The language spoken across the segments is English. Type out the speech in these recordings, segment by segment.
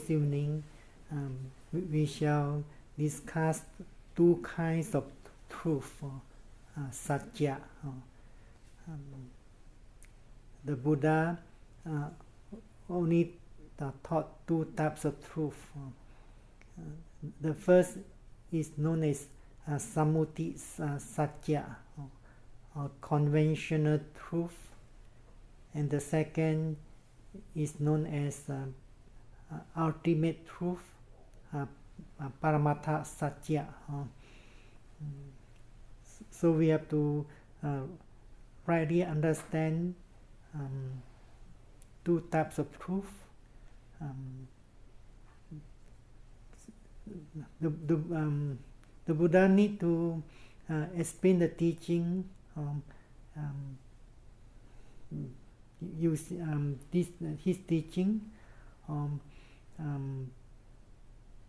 this evening we shall discuss two kinds of truth, satya. The Buddha only taught two types of truth. The first is known as Sammuti Satya, or conventional truth, and the second is known as ultimate truth, Paramatha Satya. So we have to rightly understand two types of truth. The Buddha need to explain the teaching, use his teaching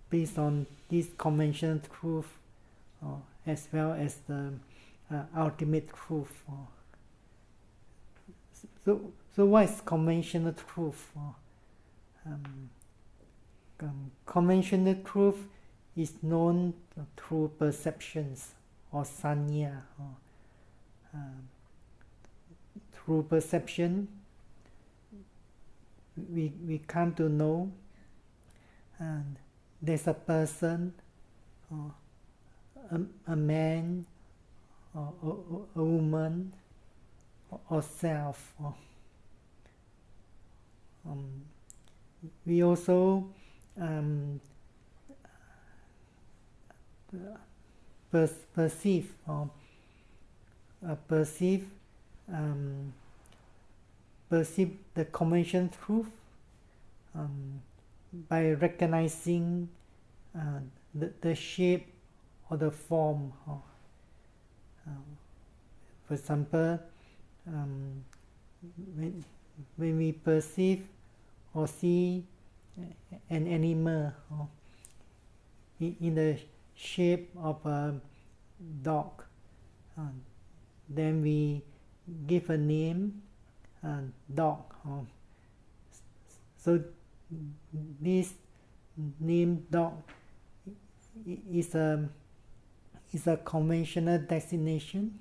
based on this conventional truth, as well as the ultimate truth. So what is conventional truth? Conventional truth is known through perceptions or sanya. Through perception, we come to know there's a person, a man, or a woman, or self. We also perceive the conventional truth by recognizing the shape or the form. For example, when we perceive or see an animal in the shape of a dog, then we give a name, dog. So this name dog is a conventional designation.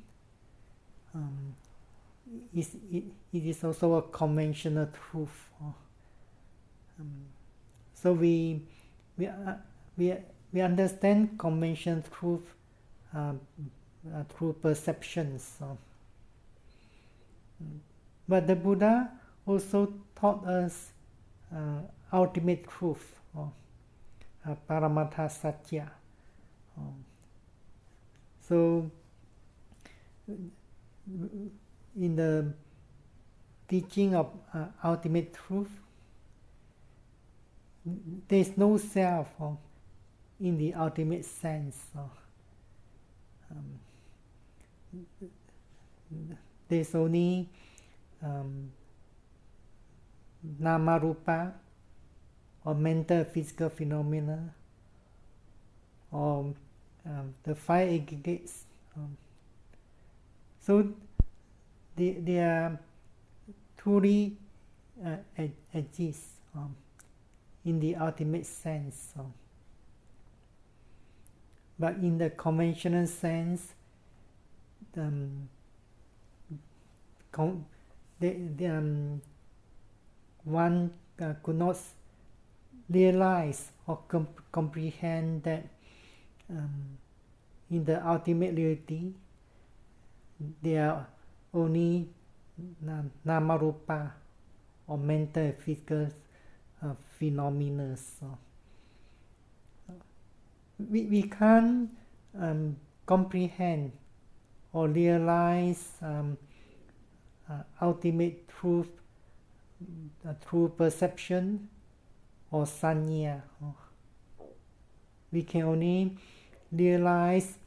It is also a conventional truth. So we understand conventional truth through perceptions. But the Buddha also taught us ultimate truth, Paramatha Satya. So in the teaching of ultimate truth, there is no self in the ultimate sense. There is only Namarupa, or mental physical phenomena, or the five aggregates. So they are truly exist in the ultimate sense. But in the conventional sense, one could not realize or comprehend that in the ultimate reality there are only Namarupa, or mental and physical phenomena. We can't comprehend or realize ultimate truth through perception or sanya. We can only realize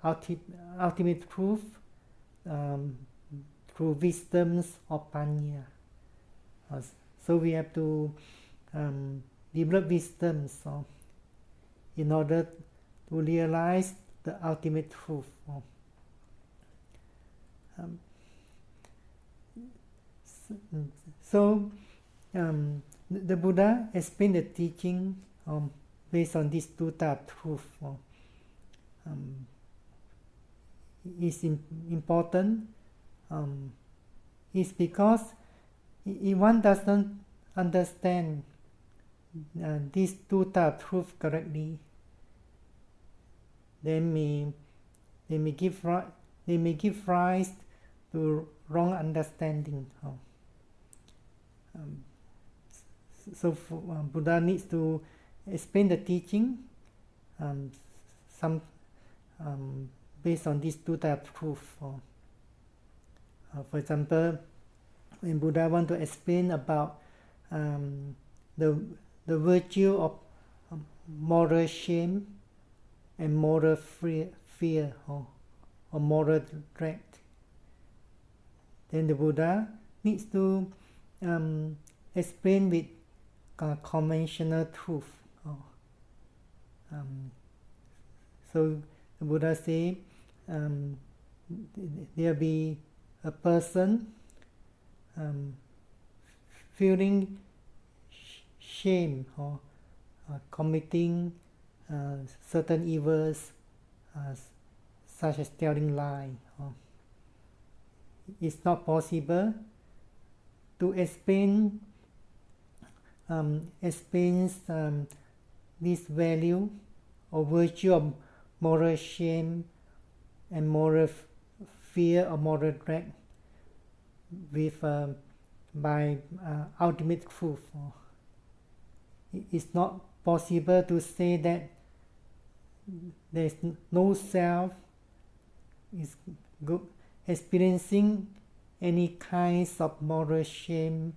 ultimate truth through wisdoms or panya. So we have to develop wisdoms in order to realize the ultimate truth. So the Buddha explained the teaching based on these two types of truth. Is important is because if one doesn't understand these two types of truth correctly, they may give rise to wrong understanding. So Buddha needs to explain the teaching based on these two types of truth. For example, when Buddha want to explain about the virtue of moral shame and moral fear or moral dread, then the Buddha needs to explain with conventional truth. So the Buddha say there be a person feeling shame or committing certain evils, such as telling lie. It's not possible to explain this value or virtue of moral shame and moral fear or moral dread with by ultimate truth. It's not possible to say that there's no self is experiencing any kinds of moral shame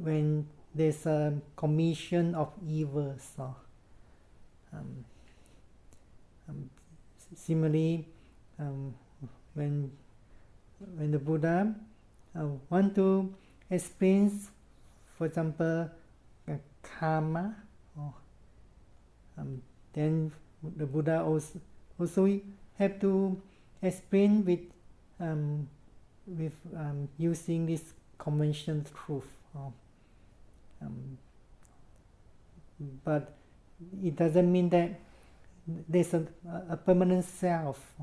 when there's a commission of evils. Similarly, when the Buddha want to explain, for example, karma, then the Buddha also have to explain with using this conventional truth. But it doesn't mean that there's a permanent self.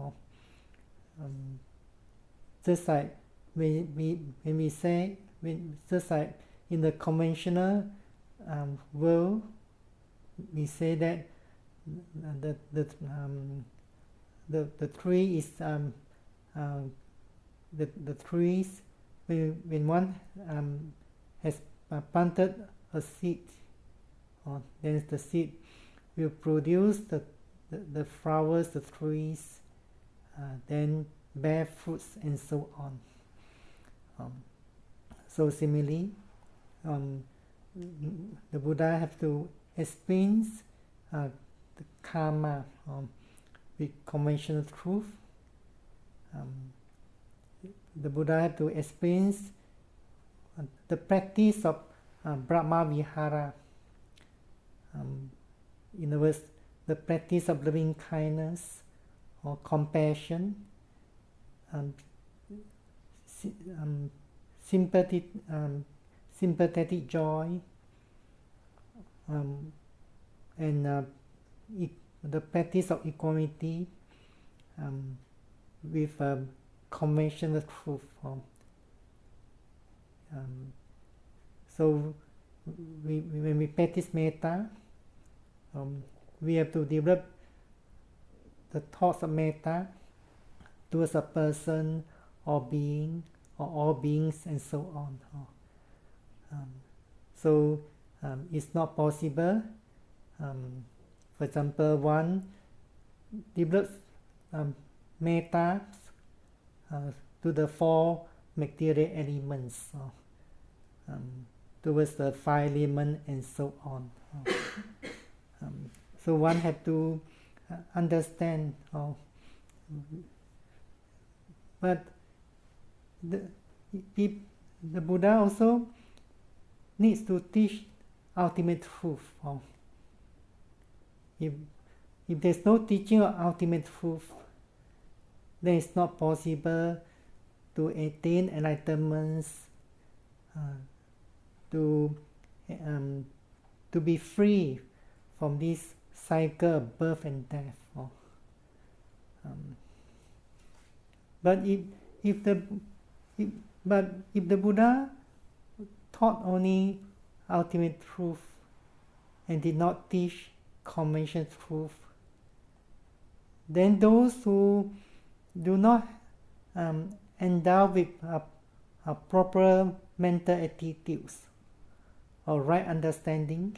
Just like when we say, just like in the conventional world, we say that the tree is the trees when one has planted a seed, then the seed will produce the flowers, the trees, then bear fruits and so on. So similarly, the Buddha have to explain the karma with conventional truth. The Buddha have to explain the practice of Brahma Vihara. In other words, the practice of loving kindness or compassion, sympathetic joy, and the practice of equanimity with conventional truth. So when we practice metta, we have to develop the thoughts of metta towards a person or being or all beings and so on. So it's not possible, for example, one develops metta to the four material elements, towards the five elements and so on. So one have to understand, but the Buddha also needs to teach ultimate truth. If there's no teaching of ultimate truth, then it's not possible to attain enlightenment, to be free from this cycle of birth and death. But if the Buddha taught only ultimate truth and did not teach conventional truth, then those who do not endow with a proper mental attitudes or right understanding,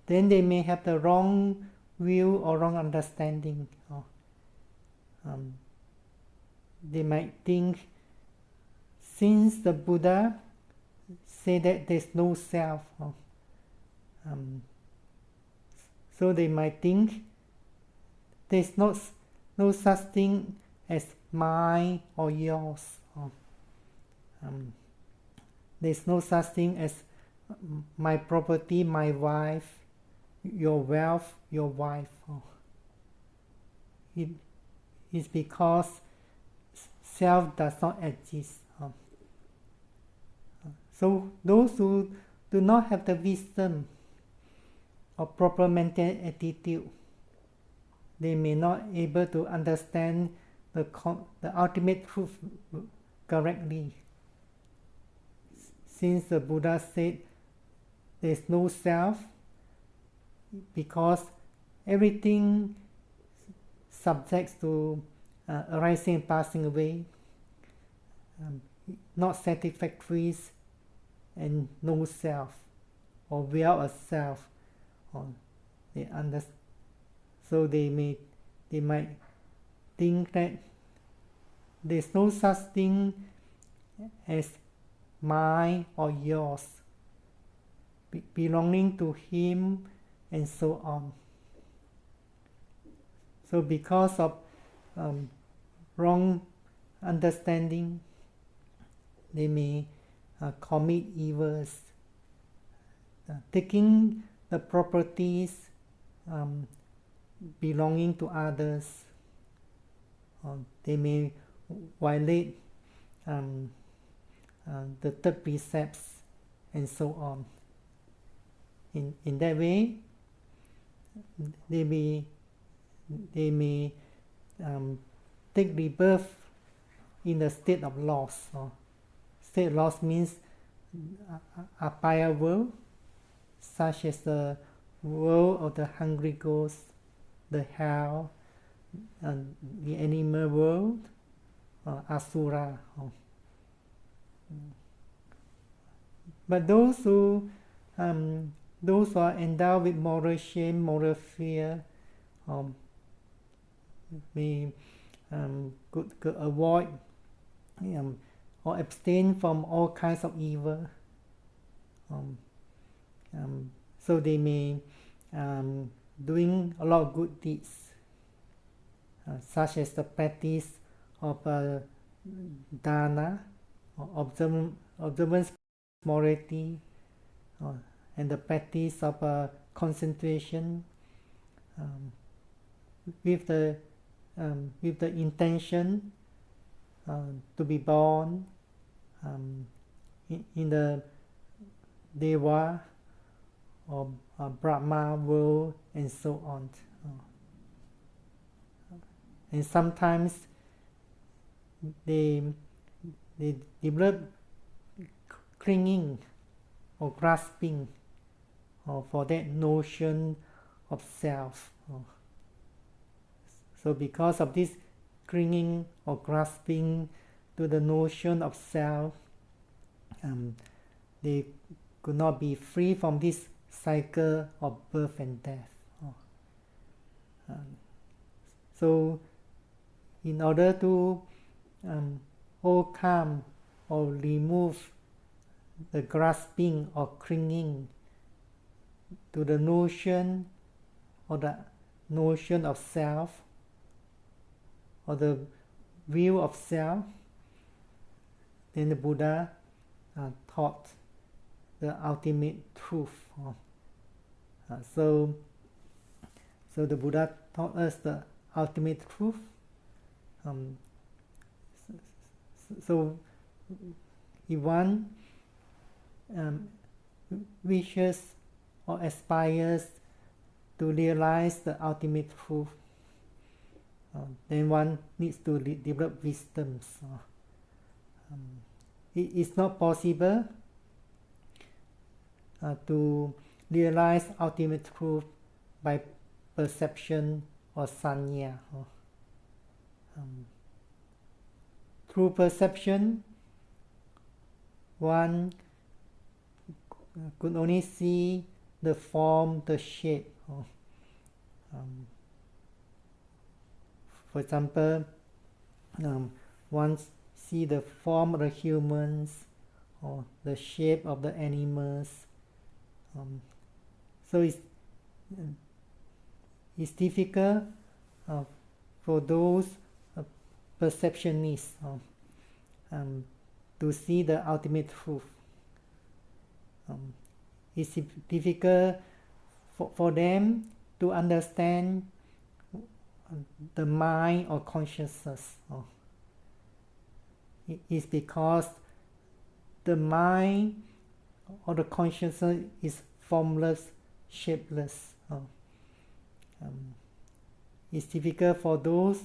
then they may have the wrong view or wrong understanding. They might think, since the Buddha said that there's no self, so they might think there's no such thing as mine or yours. There's no such thing as my property, my wife, your wealth, your wife. It's because self does not exist. So those who do not have the wisdom or proper mental attitude, they may not able to understand the ultimate truth correctly. Since the Buddha said there's no self, because everything subjects to arising and passing away, not satisfactory, and no self, or without a self, so they might think that there's no such thing as mine or yours, belonging to him, and so on. So because of wrong understanding, they may commit evils, taking the properties belonging to others. They may violate the third precepts, and so on. In that way, they may take rebirth in the state of loss. State of loss means a higher world, such as the world of the hungry ghosts, the hell, the animal world, asura. But those who are endowed with moral shame, moral fear, may could avoid or abstain from all kinds of evil. So they may doing a lot of good deeds, such as the practice of dana, or observance morality, and the practice of concentration, with the intention to be born in the Deva or Brahma world, and so on. And sometimes they develop clinging or grasping for that notion of self. So because of this clinging or grasping to the notion of self, they could not be free from this cycle of birth and death. So in order to overcome or remove the grasping or clinging to the notion or the notion of self, or the view of self, then the Buddha taught the ultimate truth. So the Buddha taught us the ultimate truth. So if one um, wishes or aspires to realize the ultimate truth, then one needs to develop wisdoms. It is not possible to realize ultimate truth by perception or sanya. Through perception, one could only see the form, the shape. For example, one see the form of the humans or the shape of the animals. So it's difficult for those perceptionists to see the ultimate truth. It's difficult for them to understand the mind or consciousness. It's because the mind or the consciousness is formless, shapeless. It's difficult for those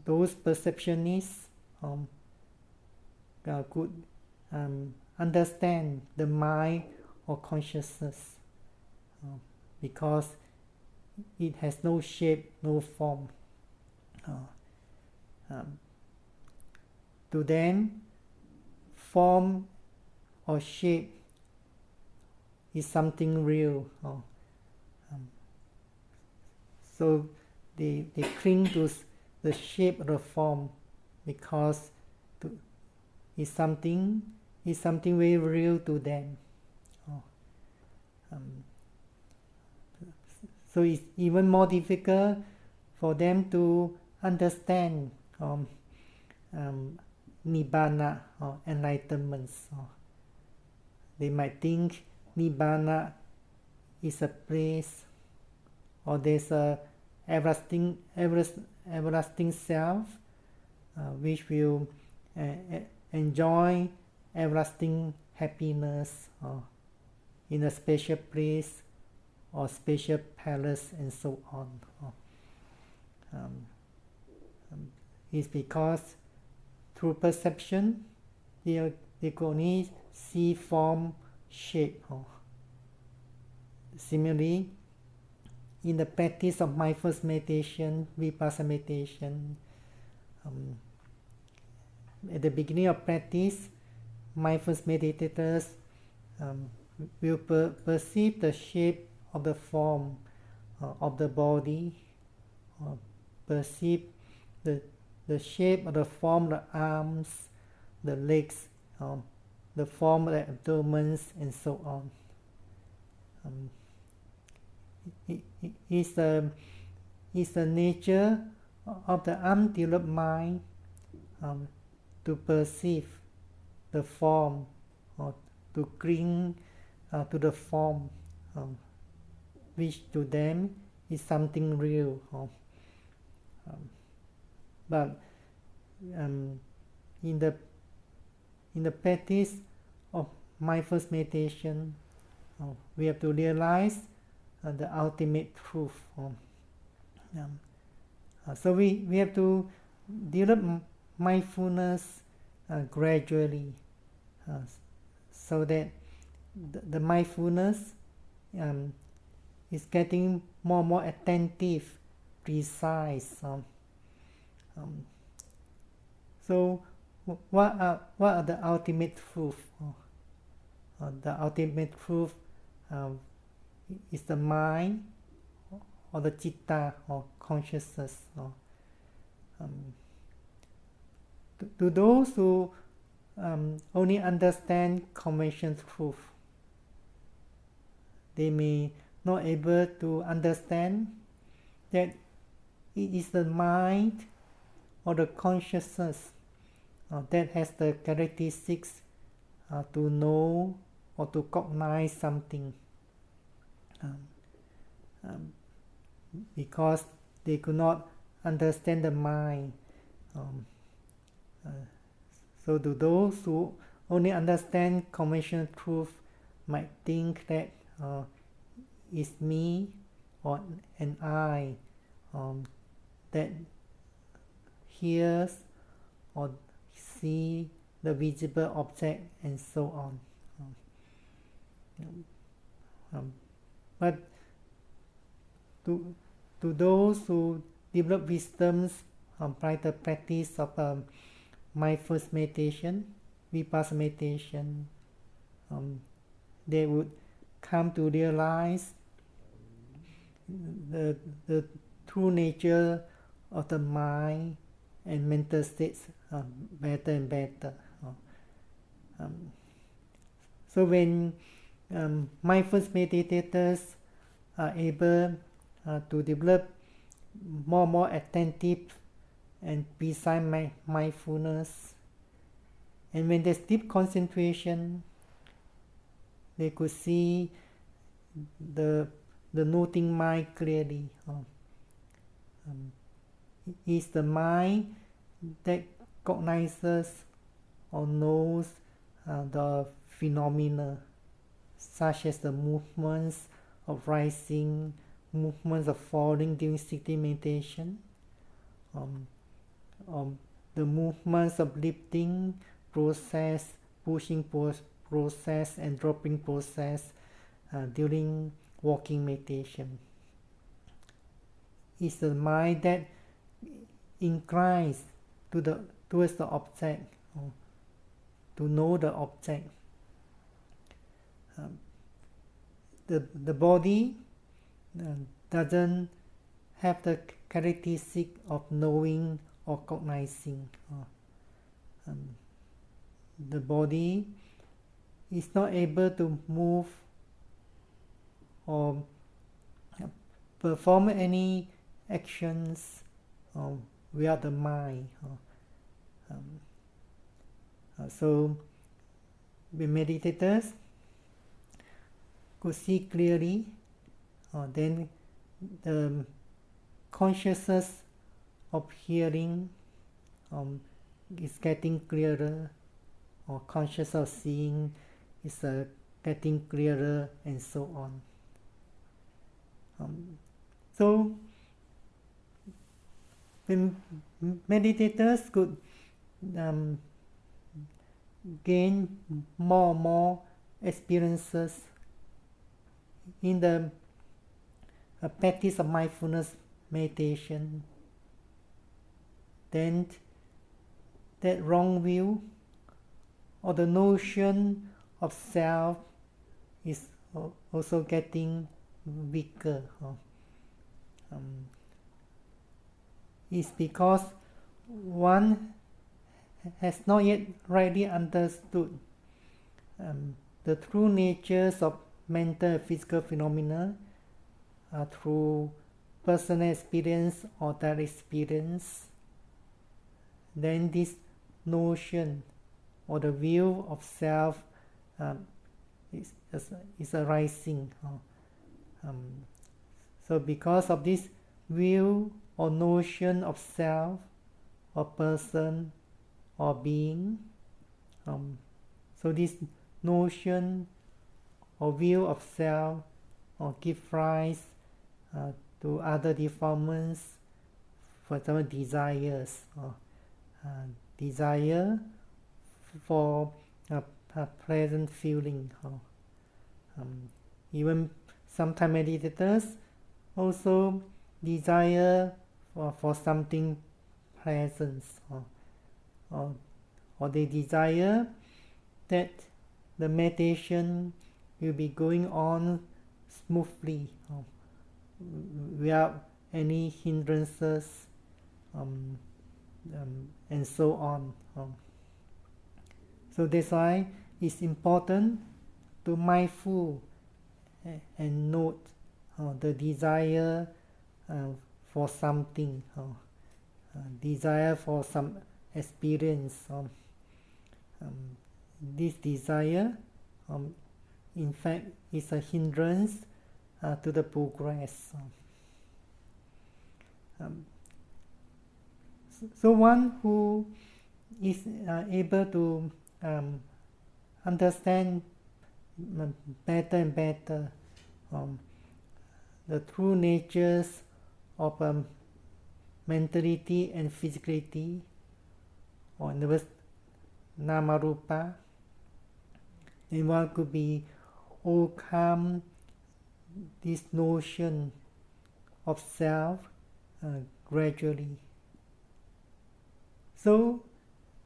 perceptionists could understand the mind or consciousness because it has no shape, no form. To them, form or shape is something real. So they cling to the shape of the form because it's something very real to them. So it's even more difficult for them to understand nibbana or enlightenment. They might think nibbana is a place, or there's a everlasting self which will enjoy everlasting happiness in a special place or special palace and so on. It's because through perception they could only see form, shape. Similarly, in the practice of mindfulness meditation, vipassana meditation, at the beginning of practice, mindfulness meditators will perceive the shape of the form of the body, perceive the shape of the form of the arms, the legs, the form of the abdomen, and so on. It's the nature of the undeveloped mind to perceive the form or to cling to the form, which to them is something real. But in the practice of mindfulness meditation, we have to realize the ultimate truth. So we have to develop mindfulness gradually, so that the mindfulness is getting more and more attentive, precise. So what are the ultimate truth? The ultimate truth is the mind or the citta or consciousness. To those who only understand conventional truth, they may not able to understand that it is the mind or the consciousness that has the characteristics to know or to cognize something, because they could not understand the mind. So to those who only understand conventional truth might think that it's me or an I that hears or see the visible object and so on. But to those who develop wisdoms by the practice of mindfulness meditation, vipassana meditation, they would come to realize the true nature of the mind and mental states better and better. So when mindfulness meditators are able to develop more attentive and precise mindfulness, and when there's deep concentration, they could see the noting mind clearly. Is the mind that cognizes or knows the phenomena, such as the movements of rising, movements of falling during sitting meditation, the movements of lifting process, pushing process, and dropping process during walking meditation. Is the mind that inclines towards the object, to know the object. The body doesn't have the characteristic of knowing or cognizing. The body is not able to move or perform any actions without the mind. So the meditators could see clearly, then the consciousness of hearing is getting clearer, or conscious of seeing is getting clearer, and so on. So when meditators could gain more and more experiences in the practice of mindfulness meditation, then that wrong view or the notion of self is also getting weaker. It's because one has not yet rightly understood the true natures of mental and physical phenomena through personal experience or direct experience. Then this notion or the view of self is arising. So because of this view or notion of self or person or being, so this notion or view of self or give rise to other defilements, for example desires, desire for a pleasant feeling. Even sometimes meditators also desire for something pleasant, or they desire that the meditation will be going on smoothly, without any hindrances, and so on. So that's why it's important to mindful and note the desire for something, desire for some experience. This desire, in fact, is a hindrance to the progress. So one who is able to understand better and better the true natures of mentality and physicality, or in the words, Namarupa, then one could be overcome this notion of self gradually. So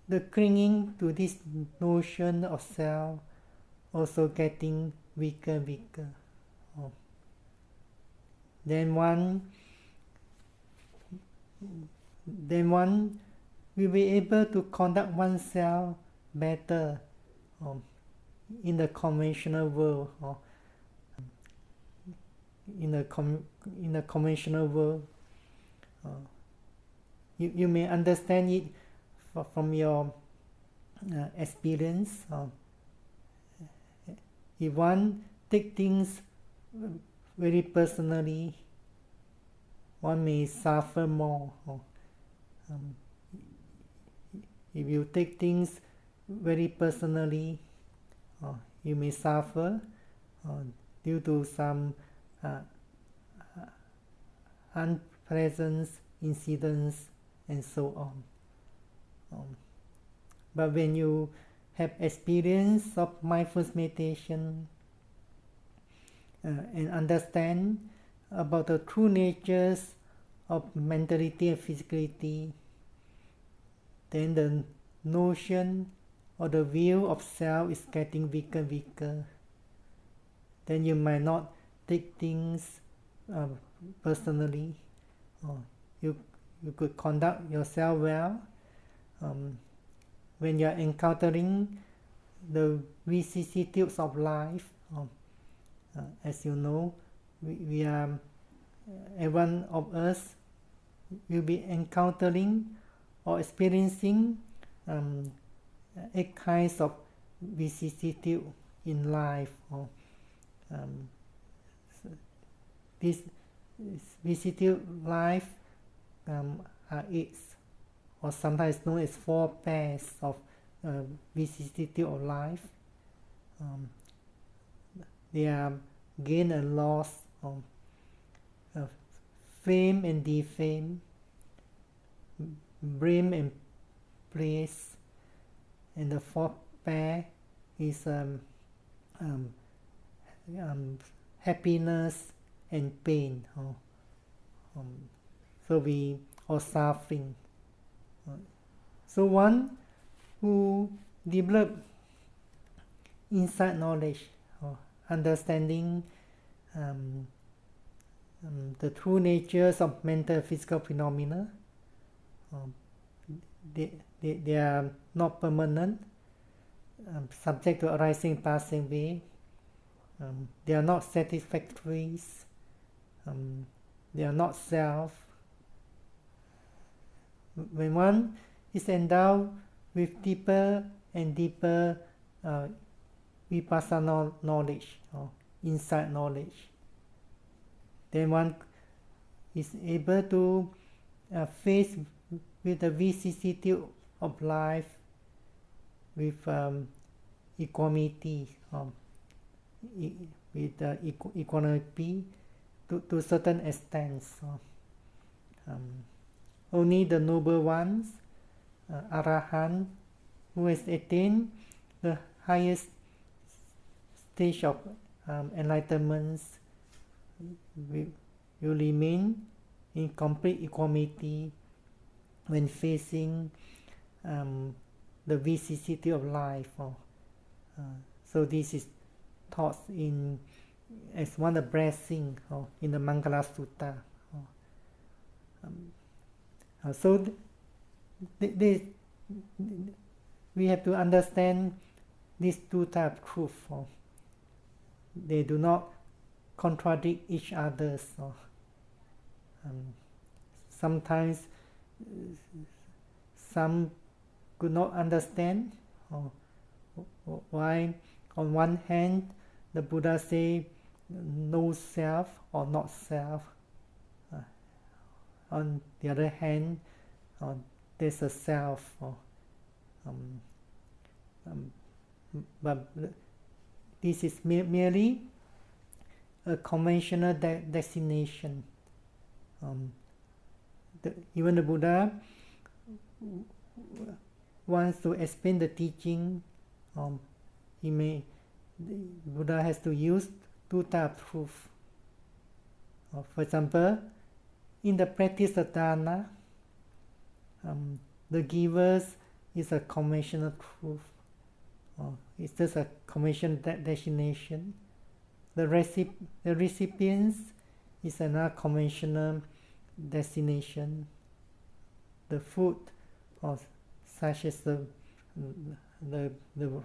the clinging to this notion of self also getting weaker and weaker. Then one will be able to conduct oneself better in the conventional world, in the conventional world. You may understand it from your experience. If one take things very personally, one may suffer more. If you take things very personally, you may suffer due to some unpleasant incidents and so on. But when you have experience of mindfulness meditation and understand about the true natures of mentality and physicality, then the notion or the view of self is getting weaker and weaker. Then you might not take things personally. You could conduct yourself well. When you are encountering the vicissitudes of life, as you know, we are, every one of us will be encountering or experiencing eight kinds of vicissitude in life. This vicissitude life are eight, or sometimes known as 4 pairs of vicissitude of life. They are gain and loss, fame and defame, blame and praise, and the 4th pair is happiness and pain. Or suffering. So one who develop insight knowledge, understanding the true natures of mental and physical phenomena, they are not permanent, subject to arising, passing away. They are not satisfactory. They are not self. When one is endowed with deeper and deeper vipassana knowledge, or insight knowledge, then one is able to face with the vicissitude of life with equanimity, equanimity to certain extent. Only the noble ones, Arahant, who has attained the highest stage of enlightenment, will remain in complete equanimity when facing the vicissitude of life. So this is taught as one of the blessings in the Mangala Sutta. So we have to understand these two types of truth. They do not contradict each other. Sometimes some could not understand why on one hand the Buddha say no self or not self. On the other hand, but this is merely a conventional destination. Even the Buddha wants to explain the teaching. Buddha has to use two types of truth. For example, in the practice of dana, the givers is a conventional truth. It's just a conventional destination. The recipients is another conventional destination. The food, such as the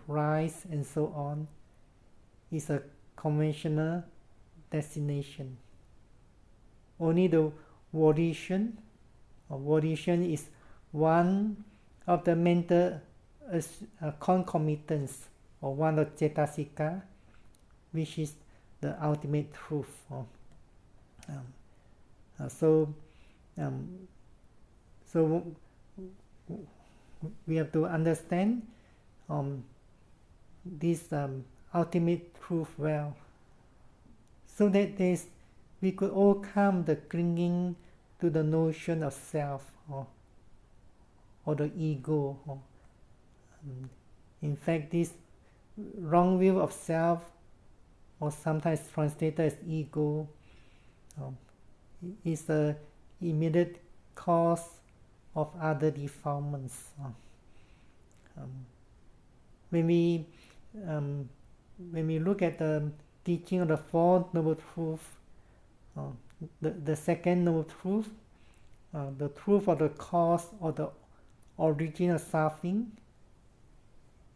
rice and so on, is a conventional destination. Only the volition is one of the mental concomitants, or one of cetasika, which is the ultimate truth. So we have to understand this ultimate truth well, so that we could overcome the clinging to the notion of self or the ego. In fact, this wrong view of self, or sometimes translated as ego, is the immediate cause of other defilements. When we look at the teaching of the Four Noble Truths, the second Noble Truth, the truth of the cause or the origin of suffering,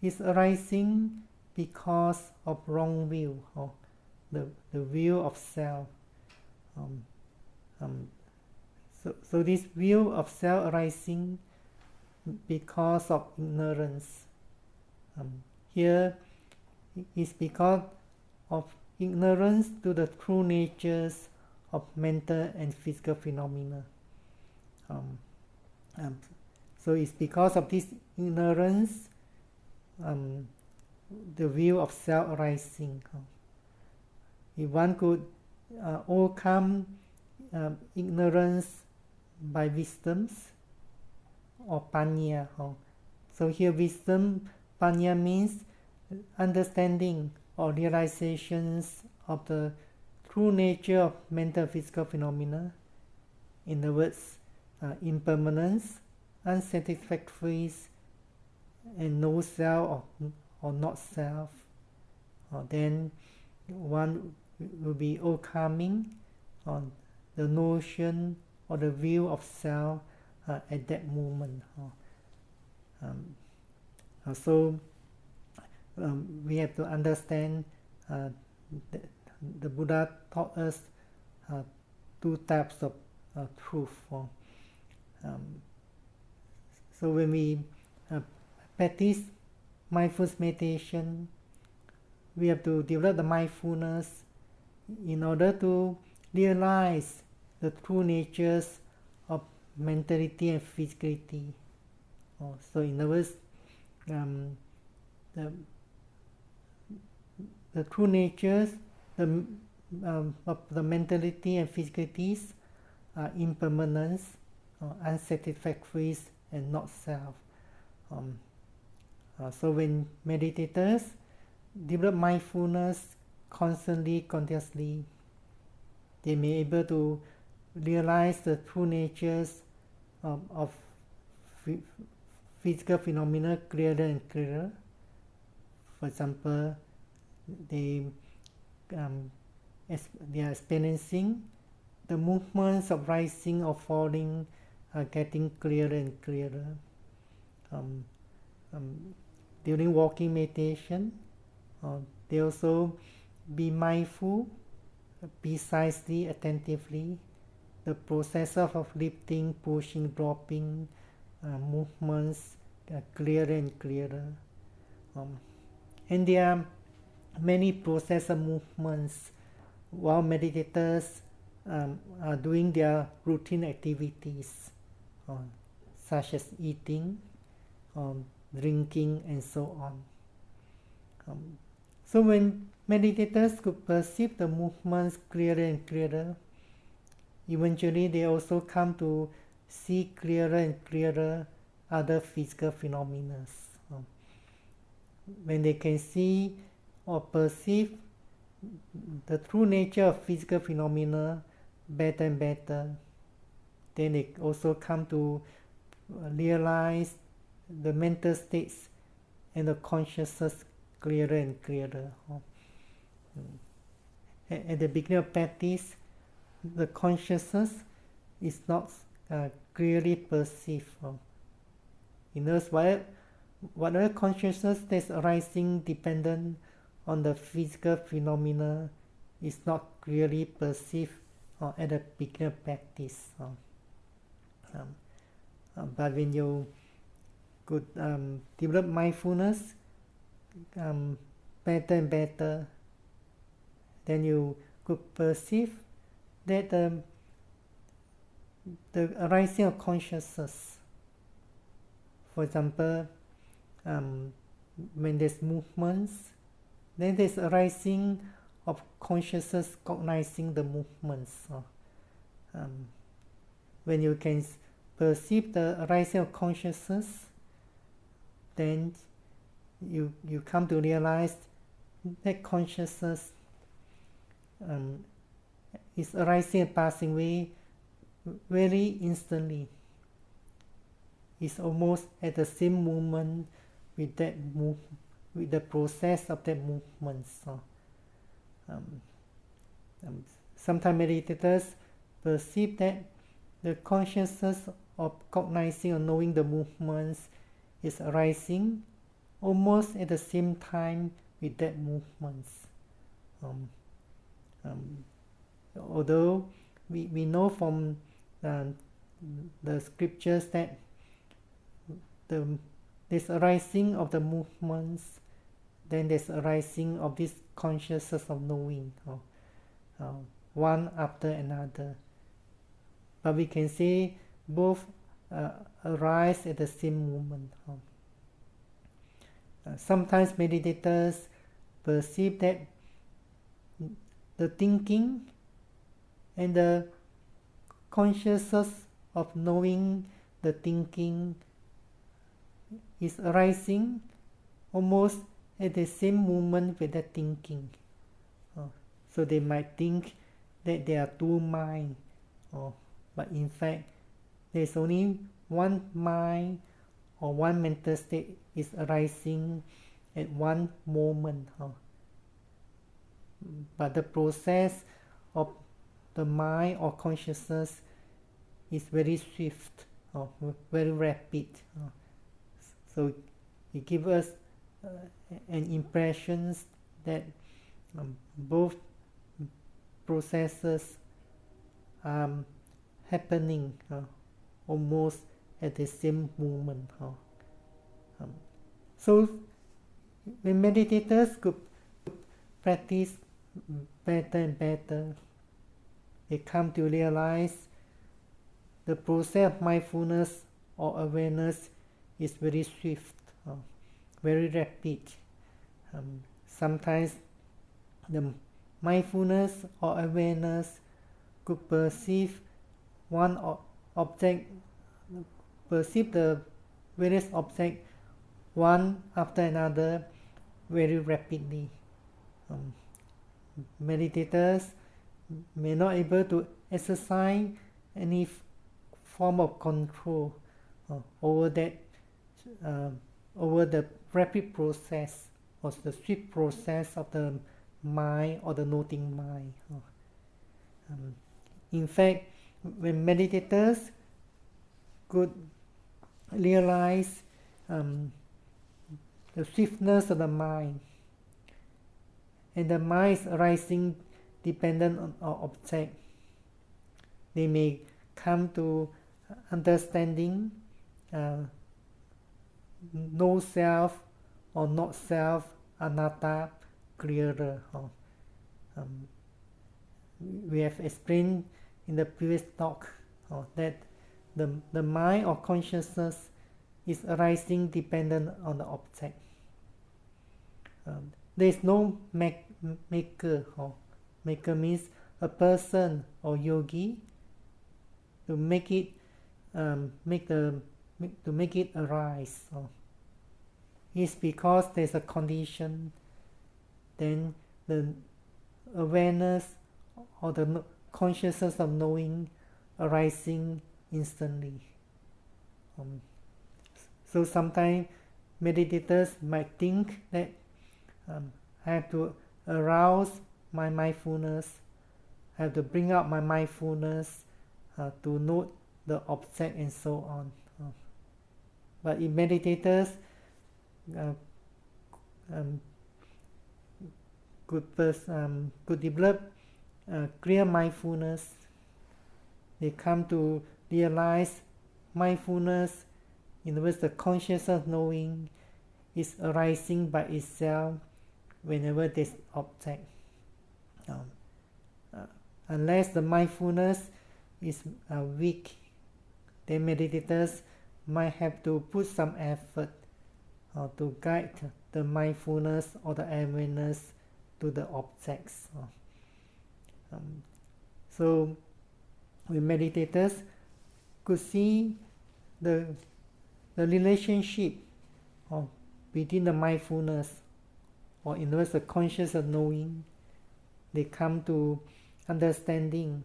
is arising because of wrong view, or the view of self. So this view of self arising because of ignorance. Here is because of ignorance to the true natures of mental and physical phenomena. So it's because of this ignorance, the view of self arising. If one could overcome ignorance by wisdoms or panya. So here wisdom, panya, means understanding or realizations of the true nature of mental physical phenomena. In other words, impermanence, unsatisfactories, and no self or not self. Then one will be overcoming on the notion or the view of self at that moment. So we have to understand the Buddha taught us two types of truth. So when we practice mindfulness meditation, we have to develop the mindfulness in order to realize the true natures of mentality and physicality. So in other words, the true natures of the mentality and physicalities are impermanence, unsatisfactories, and not self. So when meditators develop mindfulness constantly, continuously, they may be able to realize the true natures of physical phenomena clearer and clearer. For example, they are experiencing the movements of rising or falling are getting clearer and clearer. During walking meditation, they also be mindful, precisely, attentively, the process of lifting, pushing, dropping, movements clearer and clearer. And there are many process of movements while meditators are doing their routine activities, such as eating, drinking, and so on. So when meditators could perceive the movements clearer and clearer, eventually they also come to see clearer and clearer other physical phenomena. When they can see or perceive the true nature of physical phenomena better and better, then they also come to realize the mental states and the consciousness clearer and clearer. At the beginning of practice, the consciousness is not clearly perceived. In other words, whatever consciousness that's arising dependent on the physical phenomena is not clearly perceived at the beginning of practice. But when you could develop mindfulness better and better, then you could perceive that the arising of consciousness, for example, when there's movements, then there's arising of consciousness cognizing the movements. When you can perceive the arising of consciousness, then you come to realize that consciousness is arising and passing away very instantly. It's almost at the same moment with that with the process of that movement. Sometimes meditators perceive that the consciousness of cognizing or knowing the movements is arising almost at the same time with that movements. Although we know from the scriptures that there's arising of the movements, then there's arising of this consciousness of knowing, one after another. But we can say both arise at the same moment. Sometimes meditators perceive that the thinking and the consciousness of knowing the thinking is arising almost at the same moment with the thinking. So they might think that there are two minds, but in fact there's only one mind or one mental state is arising at one moment. But the process of the mind or consciousness is very swift, very rapid. So it gives us an impression that both processes are happening almost at the same moment. So when meditators could practice better and better, they come to realize the process of mindfulness or awareness is very swift, very rapid. Sometimes the mindfulness or awareness could perceive one object, perceive the various objects one after another very rapidly. Meditators may not able to exercise any form of control over that, over the rapid process or the swift process of the mind or the noting mind. In fact, when meditators could realize the swiftness of the mind, and the mind is arising dependent on our object, they may come to understanding no self or not self, anatta, clearer. We have explained in the previous talk that the mind or consciousness is arising dependent on the object. there is no maker. Maker means a person or yogi to make it arise. It's because there's a condition, then the awareness or the consciousness of knowing arising instantly. So sometimes meditators might think that I have to arouse my mindfulness, I have to bring out my mindfulness to note the object and so on. But if meditators could develop clear mindfulness, they come to realize mindfulness, in other words, the consciousness knowing is arising by itself whenever there's object. Unless the mindfulness is weak, then meditators might have to put some effort to guide the mindfulness or the awareness to the objects. So when meditators could see the relationship between the mindfulness, or in other words the conscious of knowing, they come to understanding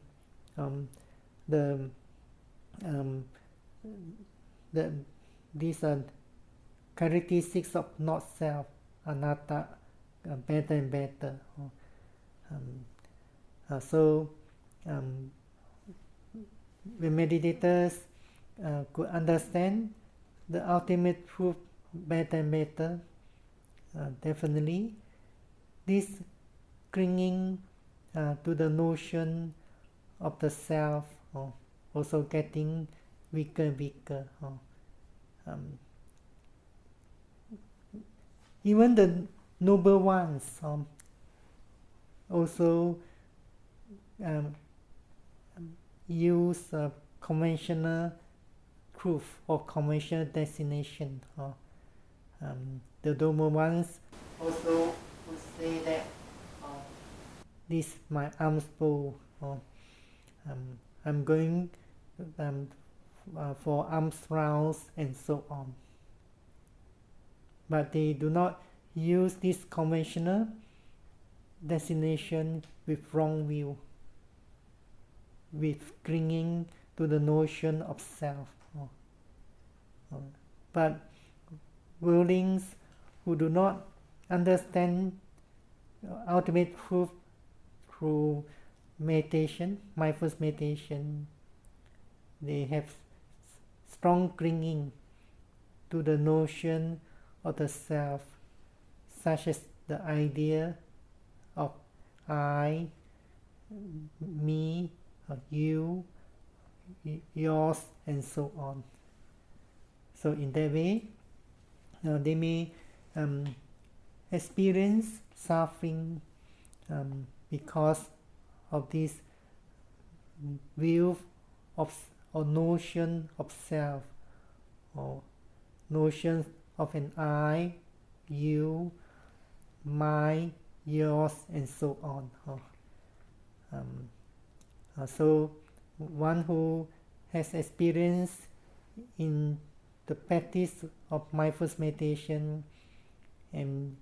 these characteristics of not self, anatta, better and better. So when meditators could understand the ultimate truth better and better, definitely this clinging to the notion of the self also getting weaker and weaker. Even the noble ones also use conventional truth or conventional destination. The noble ones also would say that this is my alms bowl. I'm going for alms rounds and so on. But they do not use this conventional destination with wrong view, with clinging to the notion of self. But worldlings who do not understand ultimate truth through meditation, mindfulness meditation, they have strong clinging to the notion of the self, such as the idea of I, me, you, yours, and so on. So in that way, they may experience suffering because of this view of or notion of self, or notion of an I, you, my, yours, and so on. So one who has experience in the practice of mindfulness meditation and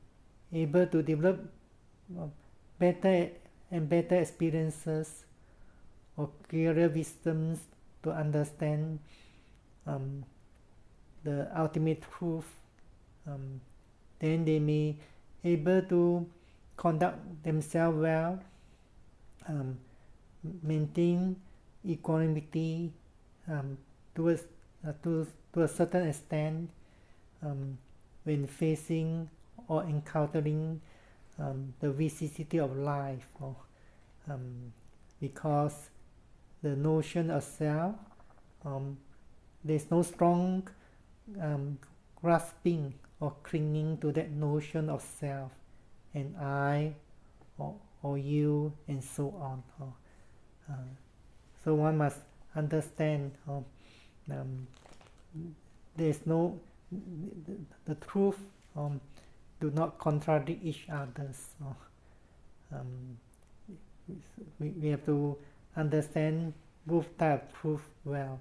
able to develop better and better experiences or clearer wisdoms to understand the ultimate truth, then they may able to conduct themselves well, maintain equanimity to a certain extent when facing or encountering the vicissitude of life, because the notion of self, there's no strong grasping or clinging to that notion of self, and I, or you, and so on. So one must understand there's no the truth do not contradict each other. So, we have to understand both type of proof well.